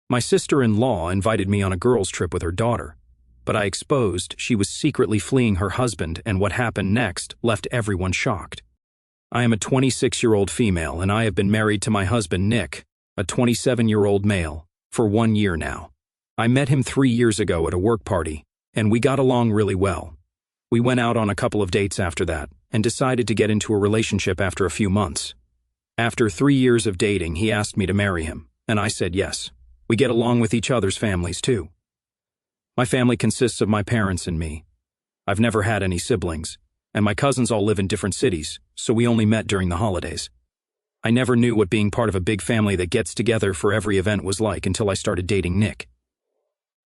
My sister-in-law invited me on a girls' trip with her daughter, but I exposed she was secretly fleeing her husband, and what happened next left everyone shocked. I am a 26-year-old female, and I have been married to my husband, Nick, a 27-year-old male, for 1 year now. I met him 3 years ago at a work party, and we got along really well. We went out on a couple of dates after that, and decided to get into a relationship after a few months. After 3 years of dating, he asked me to marry him, and I said yes. We get along with each other's families too. My family consists of my parents and me. I've never had any siblings, and my cousins all live in different cities, so we only met during the holidays. I never knew what being part of a big family that gets together for every event was like until I started dating Nick.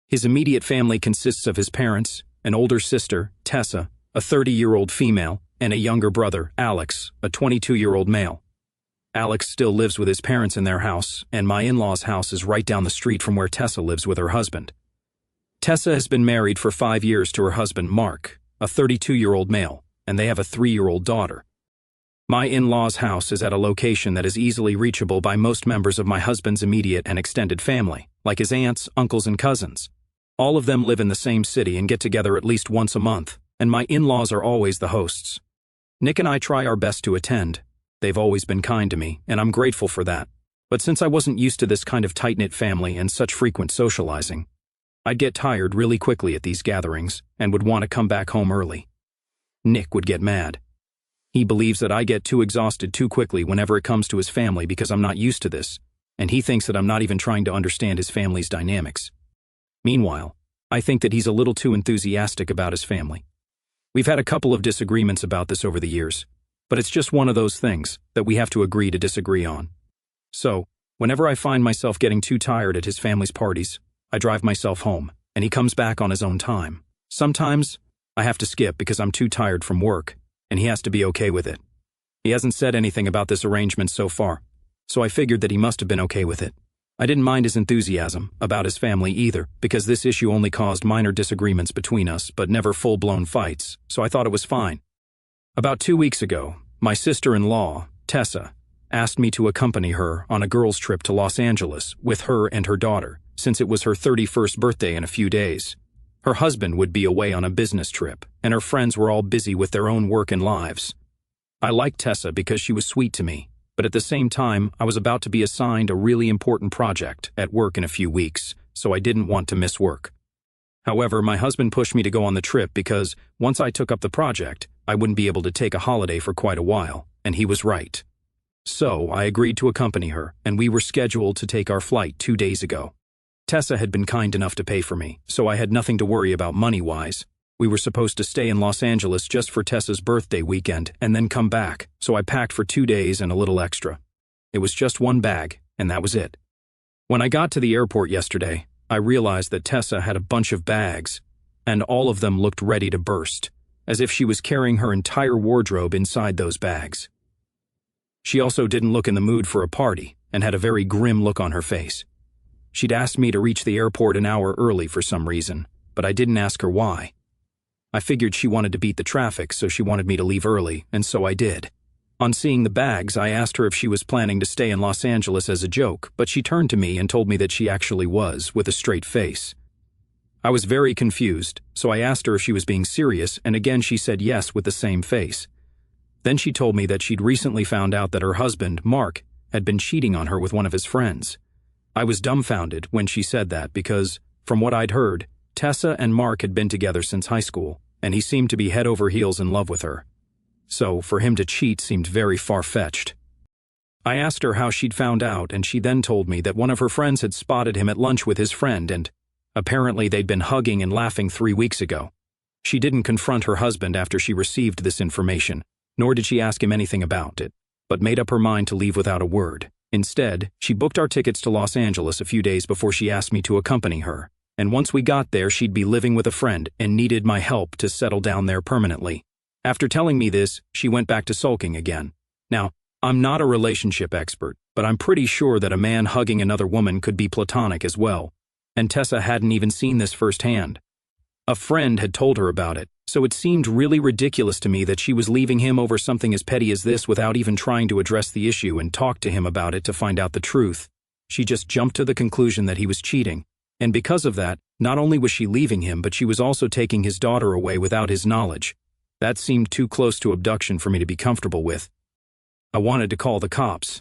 His immediate family consists of his parents, an older sister, Tessa, a 30-year-old female, and a younger brother, Alex, a 22-year-old male. Alex still lives with his parents in their house, and my in-laws' house is right down the street from where Tessa lives with her husband. Tessa has been married for 5 years to her husband, Mark, a 32-year-old male, and they have a 3-year-old daughter. My in-laws' house is at a location that is easily reachable by most members of my husband's immediate and extended family, like his aunts, uncles, and cousins. All of them live in the same city and get together at least once a month, and my in-laws are always the hosts. Nick and I try our best to attend. They've always been kind to me, and I'm grateful for that. But since I wasn't used to this kind of tight-knit family and such frequent socializing, I'd get tired really quickly at these gatherings and would want to come back home early. Nick would get mad. He believes that I get too exhausted too quickly whenever it comes to his family because I'm not used to this, and he thinks that I'm not even trying to understand his family's dynamics. Meanwhile, I think that he's a little too enthusiastic about his family. We've had a couple of disagreements about this over the years, but it's just one of those things that we have to agree to disagree on. So, whenever I find myself getting too tired at his family's parties, I drive myself home, and he comes back on his own time. Sometimes, I have to skip because I'm too tired from work, and he has to be okay with it. He hasn't said anything about this arrangement so far, so I figured that he must have been okay with it. I didn't mind his enthusiasm about his family either, because this issue only caused minor disagreements between us, but never full-blown fights, so I thought it was fine. About 2 weeks ago, my sister-in-law, Tessa, asked me to accompany her on a girls' trip to Los Angeles with her and her daughter, since it was her 31st birthday in a few days. Her husband would be away on a business trip, and her friends were all busy with their own work and lives. I liked Tessa because she was sweet to me, but at the same time, I was about to be assigned a really important project at work in a few weeks, so I didn't want to miss work. However, my husband pushed me to go on the trip because, once I took up the project, I wouldn't be able to take a holiday for quite a while, and he was right. So, I agreed to accompany her, and we were scheduled to take our flight 2 days ago. Tessa had been kind enough to pay for me, so I had nothing to worry about money-wise. We were supposed to stay in Los Angeles just for Tessa's birthday weekend and then come back, so I packed for 2 days and a little extra. It was just one bag, and that was it. When I got to the airport yesterday, I realized that Tessa had a bunch of bags, and all of them looked ready to burst, as if she was carrying her entire wardrobe inside those bags. She also didn't look in the mood for a party and had a very grim look on her face. She'd asked me to reach the airport an hour early for some reason, but I didn't ask her why. I figured she wanted to beat the traffic, so she wanted me to leave early, and so I did. On seeing the bags, I asked her if she was planning to stay in Los Angeles as a joke, but she turned to me and told me that she actually was, with a straight face. I was very confused, so I asked her if she was being serious, and again she said yes with the same face. Then she told me that she'd recently found out that her husband, Mark, had been cheating on her with one of his friends. I was dumbfounded when she said that because, from what I'd heard, Tessa and Mark had been together since high school, and he seemed to be head over heels in love with her. So, for him to cheat seemed very far-fetched. I asked her how she'd found out, and she then told me that one of her friends had spotted him at lunch with his friend, and apparently they'd been hugging and laughing 3 weeks ago. She didn't confront her husband after she received this information, nor did she ask him anything about it, but made up her mind to leave without a word. Instead, she booked our tickets to Los Angeles a few days before she asked me to accompany her, and once we got there she'd be living with a friend and needed my help to settle down there permanently. After telling me this, she went back to sulking again. Now, I'm not a relationship expert, but I'm pretty sure that a man hugging another woman could be platonic as well, and Tessa hadn't even seen this firsthand. A friend had told her about it, so it seemed really ridiculous to me that she was leaving him over something as petty as this without even trying to address the issue and talk to him about it to find out the truth. she just jumped to the conclusion that he was cheating, and because of that, not only was she leaving him, but she was also taking his daughter away without his knowledge. That seemed too close to abduction for me to be comfortable with. I wanted to call the cops,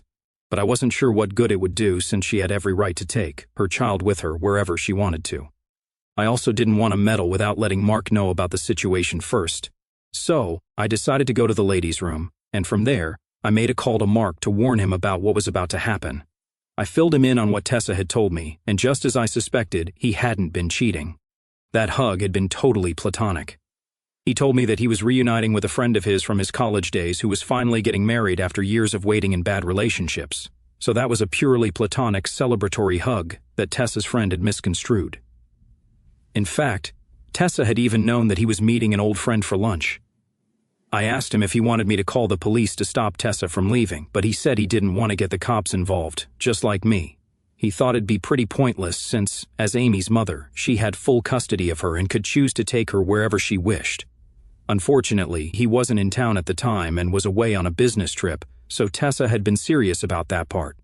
but I wasn't sure what good it would do since she had every right to take her child with her wherever she wanted to. I also didn't want to meddle without letting Mark know about the situation first. So, I decided to go to the ladies' room, and from there, I made a call to Mark to warn him about what was about to happen. I filled him in on what Tessa had told me, and just as I suspected, he hadn't been cheating. That hug had been totally platonic. He told me that he was reuniting with a friend of his from his college days who was finally getting married after years of waiting in bad relationships. So that was a purely platonic celebratory hug that Tessa's friend had misconstrued. In fact, Tessa had even known that he was meeting an old friend for lunch. I asked him if he wanted me to call the police to stop Tessa from leaving, but he said he didn't want to get the cops involved, just like me. He thought it'd be pretty pointless since, as Amy's mother, she had full custody of her and could choose to take her wherever she wished. Unfortunately, he wasn't in town at the time and was away on a business trip, so Tessa had been serious about that part.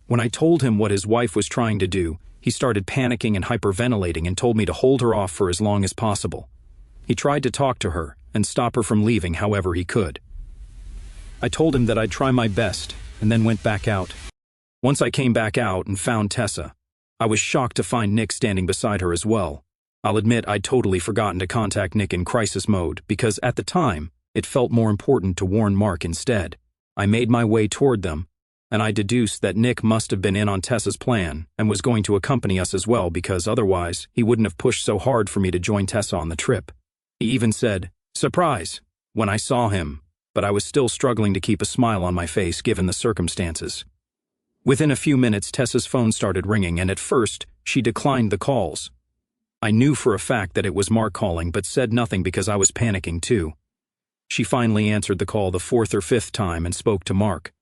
When I told him what his wife was trying to do, he started panicking and hyperventilating and told me to hold her off for as long as possible. He tried to talk to her and stop her from leaving however he could. I told him that I'd try my best and then went back out. Once I came back out and found Tessa, I was shocked to find Nick standing beside her as well. I'll admit I'd totally forgotten to contact Nick in crisis mode because at the time, it felt more important to warn Mark instead. I made my way toward them, and I deduced that Nick must have been in on Tessa's plan and was going to accompany us as well because otherwise he wouldn't have pushed so hard for me to join Tessa on the trip. He even said, "Surprise," when I saw him, but I was still struggling to keep a smile on my face given the circumstances. Within a few minutes, Tessa's phone started ringing, and at first, she declined the calls. I knew for a fact that it was Mark calling, but said nothing because I was panicking too. She finally answered the call the fourth or fifth time and spoke to Mark.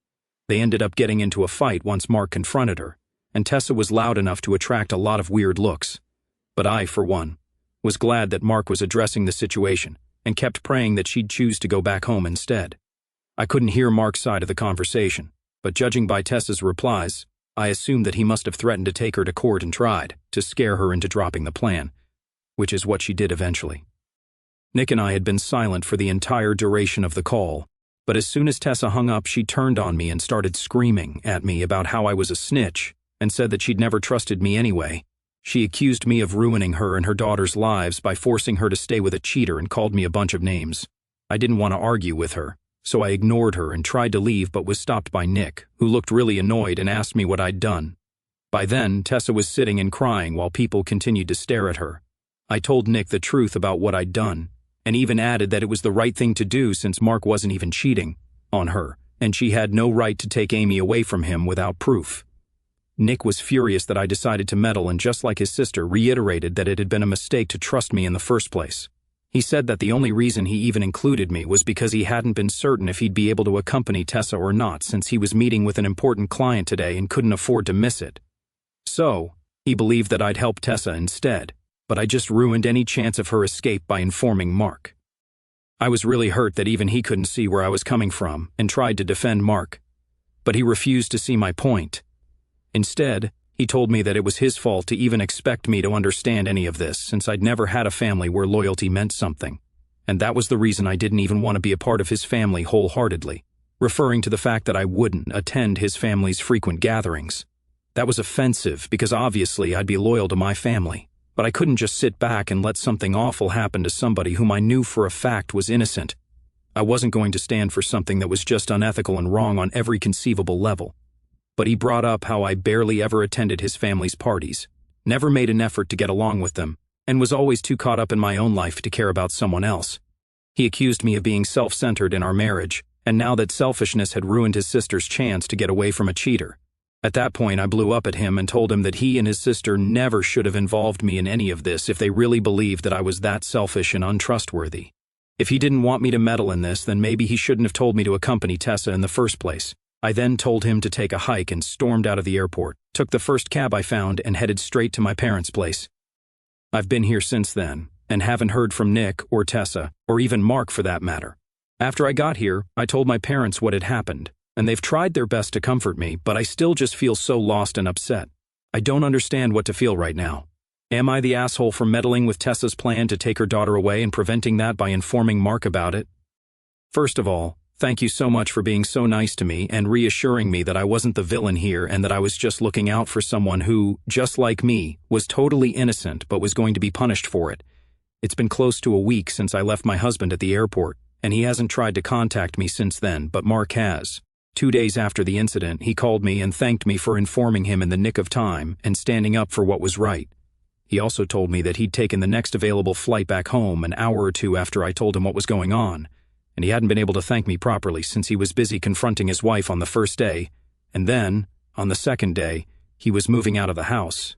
They ended up getting into a fight once Mark confronted her, and Tessa was loud enough to attract a lot of weird looks. But I, for one, was glad that Mark was addressing the situation and kept praying that she'd choose to go back home instead. I couldn't hear Mark's side of the conversation, but judging by Tessa's replies, I assumed that he must have threatened to take her to court and tried to scare her into dropping the plan, which is what she did eventually. Nick and I had been silent for the entire duration of the call, but as soon as Tessa hung up, she turned on me and started screaming at me about how I was a snitch and said that she'd never trusted me anyway. She accused me of ruining her and her daughter's lives by forcing her to stay with a cheater and called me a bunch of names. I didn't want to argue with her, so I ignored her and tried to leave but was stopped by Nick, who looked really annoyed and asked me what I'd done. By then, Tessa was sitting and crying while people continued to stare at her. I told Nick the truth about what I'd done, and even added that it was the right thing to do since Mark wasn't even cheating on her, and she had no right to take Amy away from him without proof. Nick was furious that I decided to meddle and, just like his sister, reiterated that it had been a mistake to trust me in the first place. He said that the only reason he even included me was because he hadn't been certain if he'd be able to accompany Tessa or not since he was meeting with an important client today and couldn't afford to miss it. So, he believed that I'd help Tessa instead, but I just ruined any chance of her escape by informing Mark. I was really hurt that even he couldn't see where I was coming from and tried to defend Mark, but he refused to see my point. Instead, he told me that it was his fault to even expect me to understand any of this since I'd never had a family where loyalty meant something, and that was the reason I didn't even want to be a part of his family wholeheartedly, referring to the fact that I wouldn't attend his family's frequent gatherings. That was offensive because obviously I'd be loyal to my family, but I couldn't just sit back and let something awful happen to somebody whom I knew for a fact was innocent. I wasn't going to stand for something that was just unethical and wrong on every conceivable level. But he brought up how I barely ever attended his family's parties, never made an effort to get along with them, and was always too caught up in my own life to care about someone else. He accused me of being self-centered in our marriage, and now that selfishness had ruined his sister's chance to get away from a cheater. At that point, I blew up at him and told him that he and his sister never should have involved me in any of this if they really believed that I was that selfish and untrustworthy. If he didn't want me to meddle in this, then maybe he shouldn't have told me to accompany Tessa in the first place. I then told him to take a hike and stormed out of the airport, took the first cab I found, and headed straight to my parents' place. I've been here since then, and haven't heard from Nick or Tessa, or even Mark for that matter. After I got here, I told my parents what had happened, and they've tried their best to comfort me, but I still just feel so lost and upset. I don't understand what to feel right now. Am I the asshole for meddling with Tessa's plan to take her daughter away and preventing that by informing Mark about it? First of all, thank you so much for being so nice to me and reassuring me that I wasn't the villain here and that I was just looking out for someone who, just like me, was totally innocent but was going to be punished for it. It's been close to a week since I left my husband at the airport, and he hasn't tried to contact me since then, but Mark has. 2 days after the incident, he called me and thanked me for informing him in the nick of time and standing up for what was right. He also told me that he'd taken the next available flight back home an hour or two after I told him what was going on, and he hadn't been able to thank me properly since he was busy confronting his wife on the first day, and then, on the second day, he was moving out of the house.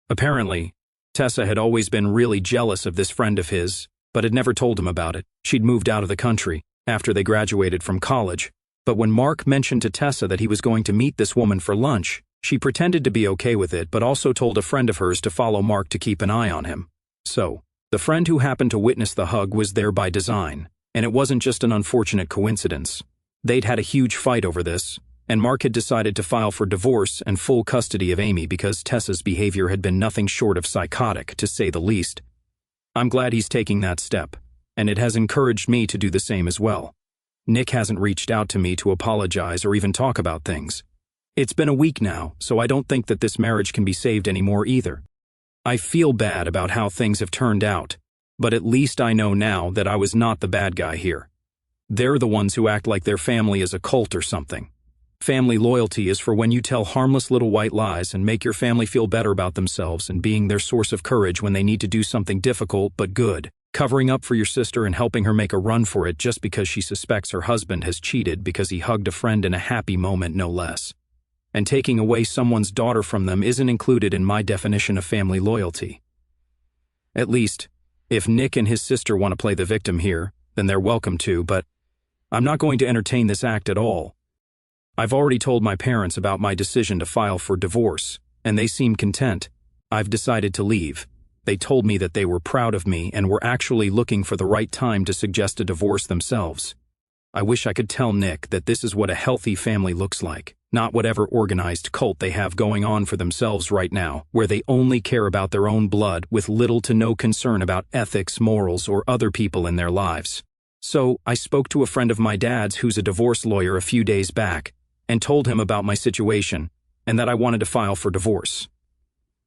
Apparently, Tessa had always been really jealous of this friend of his, but had never told him about it. She'd moved out of the country after they graduated from college, but when Mark mentioned to Tessa that he was going to meet this woman for lunch, she pretended to be okay with it but also told a friend of hers to follow Mark to keep an eye on him. So, the friend who happened to witness the hug was there by design, and it wasn't just an unfortunate coincidence. They'd had a huge fight over this, and Mark had decided to file for divorce and full custody of Amy because Tessa's behavior had been nothing short of psychotic, to say the least. I'm glad he's taking that step, and it has encouraged me to do the same as well. Nick hasn't reached out to me to apologize or even talk about things. It's been a week now, so I don't think that this marriage can be saved anymore either. I feel bad about how things have turned out, but at least I know now that I was not the bad guy here. They're the ones who act like their family is a cult or something. Family loyalty is for when you tell harmless little white lies and make your family feel better about themselves and being their source of courage when they need to do something difficult but good, covering up for your sister and helping her make a run for it just because she suspects her husband has cheated because he hugged a friend in a happy moment, no less. And taking away someone's daughter from them isn't included in my definition of family loyalty. At least, if Nick and his sister want to play the victim here, then they're welcome to, but I'm not going to entertain this act at all. I've already told my parents about my decision to file for divorce, and they seem content. I've decided to leave. They told me that they were proud of me and were actually looking for the right time to suggest a divorce themselves. I wish I could tell Nick that this is what a healthy family looks like, not whatever organized cult they have going on for themselves right now, where they only care about their own blood with little to no concern about ethics, morals, or other people in their lives. So, I spoke to a friend of my dad's who's a divorce lawyer a few days back, and told him about my situation, and that I wanted to file for divorce.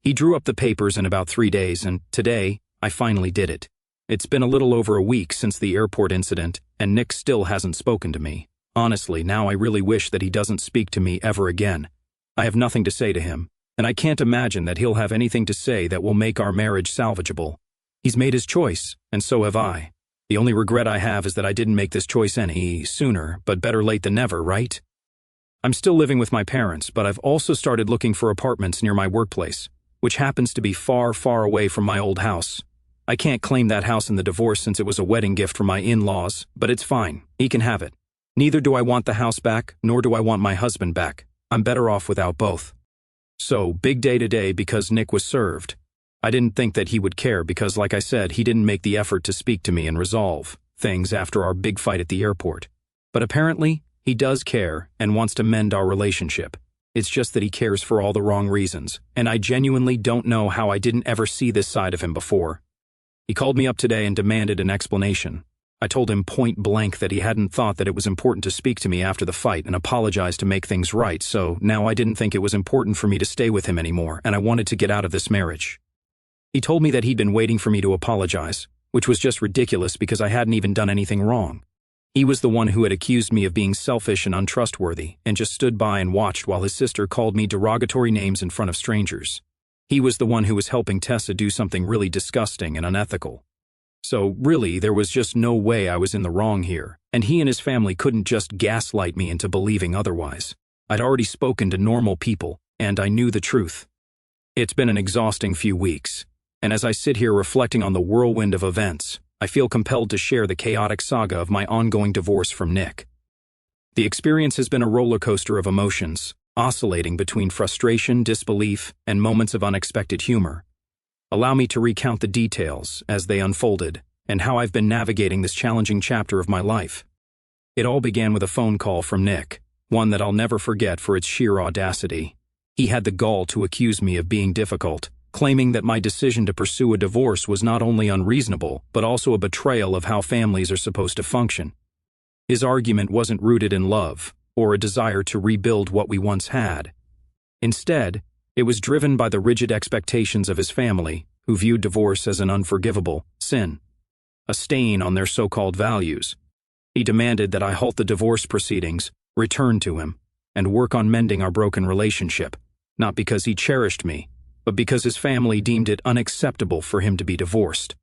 He drew up the papers in about 3 days, and today, I finally did it. It's been a little over a week since the airport incident, and Nick still hasn't spoken to me. Honestly, now I really wish that he doesn't speak to me ever again. I have nothing to say to him, and I can't imagine that he'll have anything to say that will make our marriage salvageable. He's made his choice, and so have I. The only regret I have is that I didn't make this choice any sooner, but better late than never, right? I'm still living with my parents, but I've also started looking for apartments near my workplace, which happens to be far, far away from my old house. I can't claim that house in the divorce since it was a wedding gift from my in-laws, but it's fine. He can have it. Neither do I want the house back, nor do I want my husband back. I'm better off without both. So, big day today because Nick was served. I didn't think that he would care because, like I said, he didn't make the effort to speak to me and resolve things after our big fight at the airport. But apparently, he does care and wants to mend our relationship. It's just that he cares for all the wrong reasons, and I genuinely don't know how I didn't ever see this side of him before. He called me up today and demanded an explanation. I told him point blank that he hadn't thought that it was important to speak to me after the fight and apologized to make things right, so now I didn't think it was important for me to stay with him anymore, and I wanted to get out of this marriage. He told me that he'd been waiting for me to apologize, which was just ridiculous because I hadn't even done anything wrong. He was the one who had accused me of being selfish and untrustworthy, and just stood by and watched while his sister called me derogatory names in front of strangers. He was the one who was helping Tessa do something really disgusting and unethical. So, really, there was just no way I was in the wrong here, and he and his family couldn't just gaslight me into believing otherwise. I'd already spoken to normal people, and I knew the truth. It's been an exhausting few weeks, and as I sit here reflecting on the whirlwind of events, I feel compelled to share the chaotic saga of my ongoing divorce from Nick. The experience has been a roller coaster of emotions, oscillating between frustration, disbelief, and moments of unexpected humor. Allow me to recount the details as they unfolded and how I've been navigating this challenging chapter of my life. It all began with a phone call from Nick, one that I'll never forget for its sheer audacity. He had the gall to accuse me of being difficult, claiming that my decision to pursue a divorce was not only unreasonable, but also a betrayal of how families are supposed to function. His argument wasn't rooted in love, or a desire to rebuild what we once had. Instead, it was driven by the rigid expectations of his family, who viewed divorce as an unforgivable sin, a stain on their so-called values. He demanded that I halt the divorce proceedings, return to him, and work on mending our broken relationship, not because he cherished me, but because his family deemed it unacceptable for him to be divorced.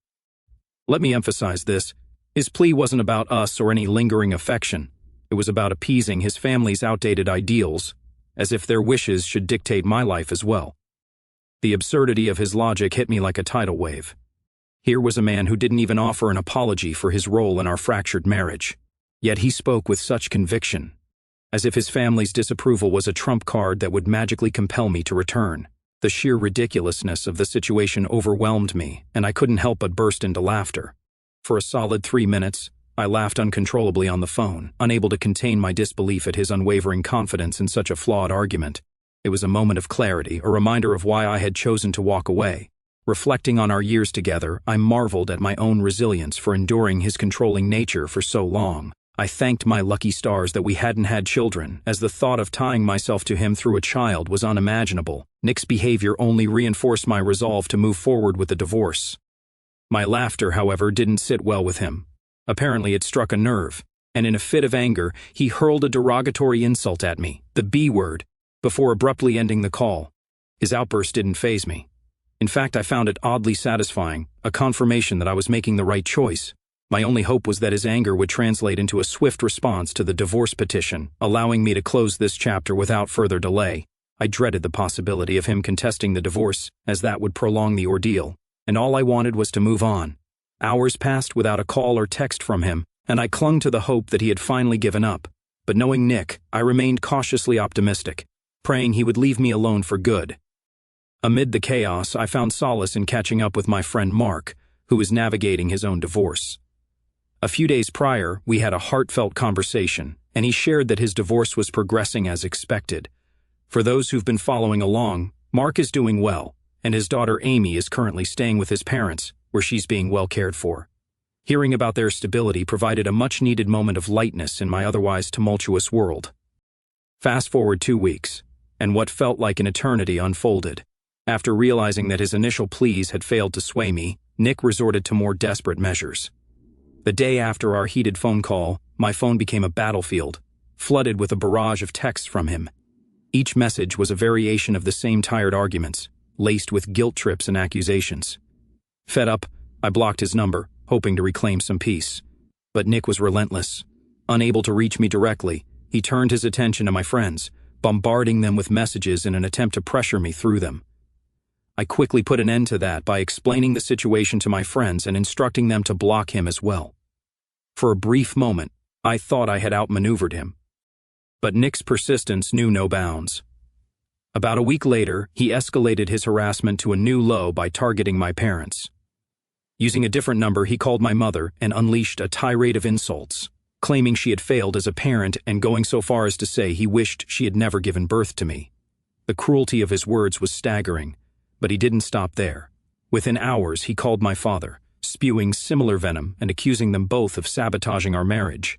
Let me emphasize this. His plea wasn't about us or any lingering affection. It was about appeasing his family's outdated ideals, as if their wishes should dictate my life as well. The absurdity of his logic hit me like a tidal wave. Here was a man who didn't even offer an apology for his role in our fractured marriage. Yet he spoke with such conviction, as if his family's disapproval was a trump card that would magically compel me to return. The sheer ridiculousness of the situation overwhelmed me, and I couldn't help but burst into laughter. For a solid 3 minutes, I laughed uncontrollably on the phone, unable to contain my disbelief at his unwavering confidence in such a flawed argument. It was a moment of clarity, a reminder of why I had chosen to walk away. Reflecting on our years together, I marveled at my own resilience for enduring his controlling nature for so long. I thanked my lucky stars that we hadn't had children, as the thought of tying myself to him through a child was unimaginable. Nick's behavior only reinforced my resolve to move forward with the divorce. My laughter, however, didn't sit well with him. Apparently it struck a nerve, and in a fit of anger, he hurled a derogatory insult at me, the B word, before abruptly ending the call. His outburst didn't faze me. In fact, I found it oddly satisfying, a confirmation that I was making the right choice. My only hope was that his anger would translate into a swift response to the divorce petition, allowing me to close this chapter without further delay. I dreaded the possibility of him contesting the divorce, as that would prolong the ordeal, and all I wanted was to move on. Hours passed without a call or text from him, and I clung to the hope that he had finally given up. But knowing Nick, I remained cautiously optimistic, praying he would leave me alone for good. Amid the chaos, I found solace in catching up with my friend Mark, who was navigating his own divorce. A few days prior, we had a heartfelt conversation, and he shared that his divorce was progressing as expected. For those who've been following along, Mark is doing well, and his daughter Amy is currently staying with his parents, where she's being well cared for. Hearing about their stability provided a much-needed moment of lightness in my otherwise tumultuous world. Fast forward 2 weeks, and what felt like an eternity unfolded. After realizing that his initial pleas had failed to sway me, Nick resorted to more desperate measures. The day after our heated phone call, my phone became a battlefield, flooded with a barrage of texts from him. Each message was a variation of the same tired arguments, laced with guilt trips and accusations. Fed up, I blocked his number, hoping to reclaim some peace. But Nick was relentless. Unable to reach me directly, he turned his attention to my friends, bombarding them with messages in an attempt to pressure me through them. I quickly put an end to that by explaining the situation to my friends and instructing them to block him as well. For a brief moment, I thought I had outmaneuvered him. But Nick's persistence knew no bounds. About a week later, he escalated his harassment to a new low by targeting my parents. Using a different number, he called my mother and unleashed a tirade of insults, claiming she had failed as a parent and going so far as to say he wished she had never given birth to me. The cruelty of his words was staggering, but he didn't stop there. Within hours, he called my father, spewing similar venom and accusing them both of sabotaging our marriage,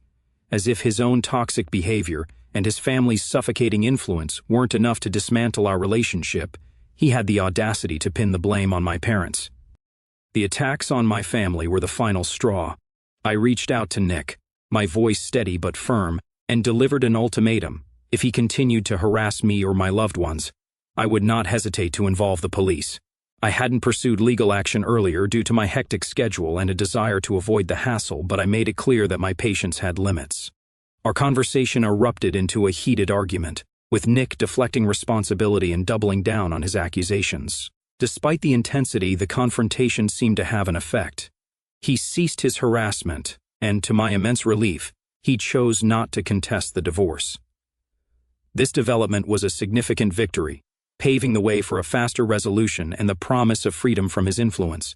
as if his own toxic behavior and his family's suffocating influence weren't enough to dismantle our relationship. He had the audacity to pin the blame on my parents. The attacks on my family were the final straw. I reached out to Nick, my voice steady but firm, and delivered an ultimatum. If he continued to harass me or my loved ones, I would not hesitate to involve the police. I hadn't pursued legal action earlier due to my hectic schedule and a desire to avoid the hassle, but I made it clear that my patience had limits. Our conversation erupted into a heated argument, with Nick deflecting responsibility and doubling down on his accusations. Despite the intensity, the confrontation seemed to have an effect. He ceased his harassment, and to my immense relief, he chose not to contest the divorce. This development was a significant victory, paving the way for a faster resolution and the promise of freedom from his influence.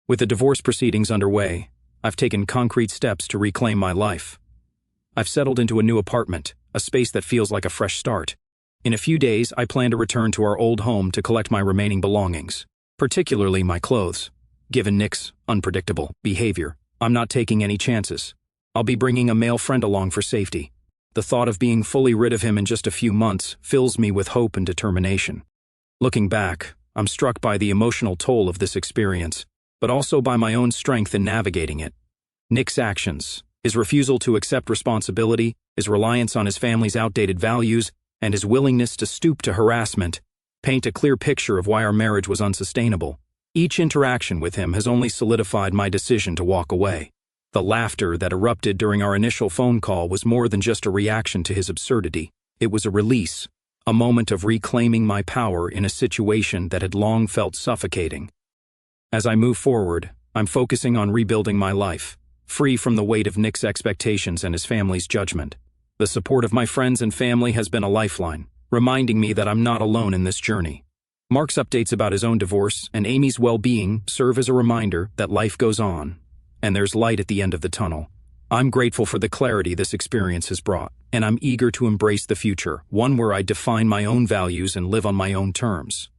With the divorce proceedings underway, I've taken concrete steps to reclaim my life. I've settled into a new apartment, a space that feels like a fresh start. In a few days, I plan to return to our old home to collect my remaining belongings, particularly my clothes. Given Nick's unpredictable behavior, I'm not taking any chances. I'll be bringing a male friend along for safety. The thought of being fully rid of him in just a few months fills me with hope and determination. Looking back, I'm struck by the emotional toll of this experience, but also by my own strength in navigating it. Nick's actions, his refusal to accept responsibility, his reliance on his family's outdated values, and his willingness to stoop to harassment, paint a clear picture of why our marriage was unsustainable. Each interaction with him has only solidified my decision to walk away. The laughter that erupted during our initial phone call was more than just a reaction to his absurdity. It was a release, a moment of reclaiming my power in a situation that had long felt suffocating. As I move forward, I'm focusing on rebuilding my life, free from the weight of Nick's expectations and his family's judgment. The support of my friends and family has been a lifeline, reminding me that I'm not alone in this journey. Mark's updates about his own divorce and Amy's well-being serve as a reminder that life goes on, and there's light at the end of the tunnel. I'm grateful for the clarity this experience has brought, and I'm eager to embrace the future, one where I define my own values and live on my own terms.